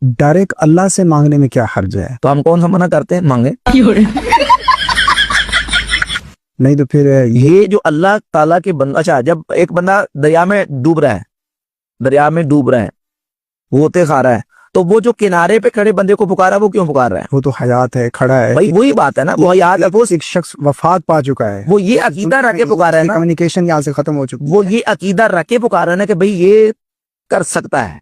Direct अल्लाह से मांगने में क्या हर्ज है? तो हम कौन सा मना करते हैं मांगे? नहीं तो फिर ये जो अल्लाह ताला के बंदा, अच्छा जब एक बंदा दरिया में डूब रहा है, वो होते खा रहा है, तो वो जो किनारे पे खड़े बंदे को पुकारा, वो क्यों पुकार रहा है? वो तो हयात है, खड़ा है भाई वही बात है ना, वो हयात है, वो एक शख्स वफात पा चुका है, वो ये अकीदा रख के पुकारा है ना, कम्युनिकेशन यहाँ से खत्म हो चुकी है। वो ये अकीदा रख के पुकारा है ना कि भाई ये कर सकता है,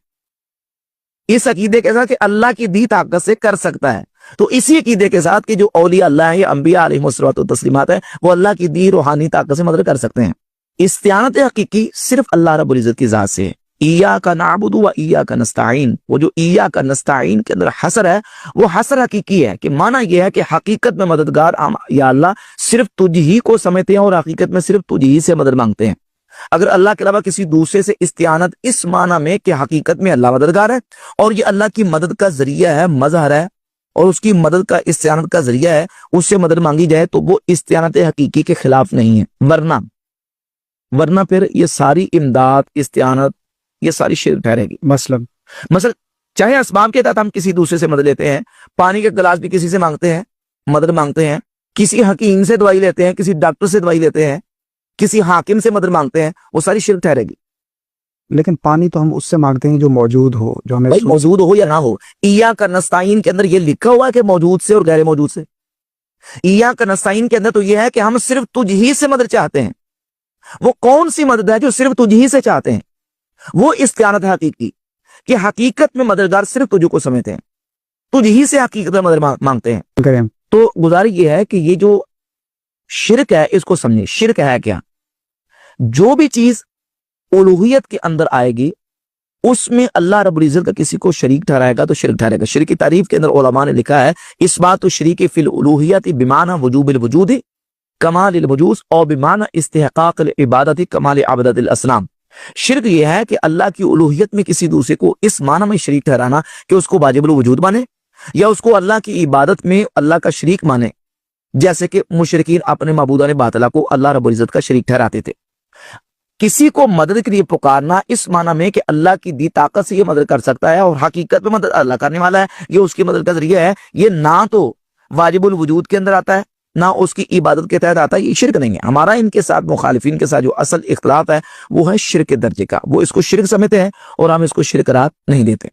इस अकीदे के साथ कि अल्लाह की दी ताकत से कर सकता है। तो इसी अकीदे के साथ कि जो औलिया अल्लाह है, ये अंबिया अलैहिमुस्सलातु तस्लीमात है, वो अल्लाह की दी रूहानी ताकत से मदद कर सकते हैं। इस्तिआनत हकीकी सिर्फ अल्लाह रब्बुल इज्जत की जात से है। इय्याका नअबुदु व इय्याका नस्तईन, वो जो इय्याका नस्तईन के अंदर हसर है, वो हसर हकीकी है कि माना यह है कि हकीकत में मददगार या अल्लाह सिर्फ तुझ ही को समझते हैं और हकीकत में सिर्फ तुझ ही से मदद मांगते हैं। अगर अल्लाह के अलावा किसी दूसरे से इस्तिआनत इस माना में कि हकीकत में अल्लाह मददगार है और ये अल्लाह की मदद का जरिया है, मजहर है, और उसकी मदद का इस्तिआनत का जरिया है, उससे मदद मांगी जाए तो वो इस्तिआनत हकीकी के खिलाफ नहीं है। वरना फिर ये सारी इमदाद, इस्तिआनत, ये सारी शिर्क ठहरेगी। मसलन चाहे असबाब के तहत हम किसी दूसरे से मदद लेते हैं, पानी के गिलास भी किसी से मांगते हैं, मदद मांगते हैं, किसी हकीम से दवाई लेते हैं, किसी डॉक्टर से दवाई लेते हैं, किसी हाकिम से मदद मांगते हैं, वो सारी शिर्क ठहरेगी। लेकिन पानी तो हम उससे मांगते हैं जो मौजूद हो, जो हमें भाई मौजूद हो या ना हो। इय्याका नस्तईन के अंदर ये लिखा हुआ है कि मौजूद से और गैर मौजूद से। इय्याका नस्तईन के अंदर तो ये है कि हम सिर्फ तुझ ही से मदद चाहते हैं। वो कौन सी मदद है जो सिर्फ तुझ ही से चाहते हैं? वो इस्तिआनत हकीकी कि हकीकत में मददगार सिर्फ तुझ को समझते हैं, तुझ ही से हकीकत में मदद मांगते हैं। तो गुजारिश ये है कि ये जो शिर्क है इसको समझिए। शिर्क है क्या? जो भी चीज उलूहियत के अंदर आएगी उसमें अल्लाह रब्बुल इज्जत का किसी को शरीक ठहराएगा तो शिर्क ठहरेगा। शिर्क की तारीफ के अंदर उलमा ने लिखा है, इस बात तो शरीक फिल उलूहियत बिमाना वजूबिल वजूद कमालिल वजूद और बिमाना इस्तिहकाकिल इबादत कमाल अबदतिल असनाम। शिर्क यह है कि अल्लाह की उलूहियत में किसी दूसरे को इस माना में शरीक ठहराना कि उसको वाजिबुल वजूद माने या उसको अल्लाह की इबादत में अल्लाह का शरीक माने, जैसे कि मुशरिकीन अपने माबूदान बातिला को अल्लाह रब्बुल इज्जत का शरीक ठहराते थे। किसी को मदद के लिए पुकारना इस माना में कि अल्लाह की दी ताकत से ये मदद कर सकता है और हकीकत में मदद अल्लाह करने वाला है, ये उसकी मदद का जरिया है, ये ना तो वाजिबुल वजूद के अंदर आता है ना उसकी इबादत के तहत आता है। ये शिर्क नहीं है। हमारा इनके साथ मुखालिफिन के साथ जो असल इख्तिलाफ है वो है शिर्क के दर्जे का। वो इसको शिर्क समझते हैं और हम इसको शिर्क करार नहीं देते।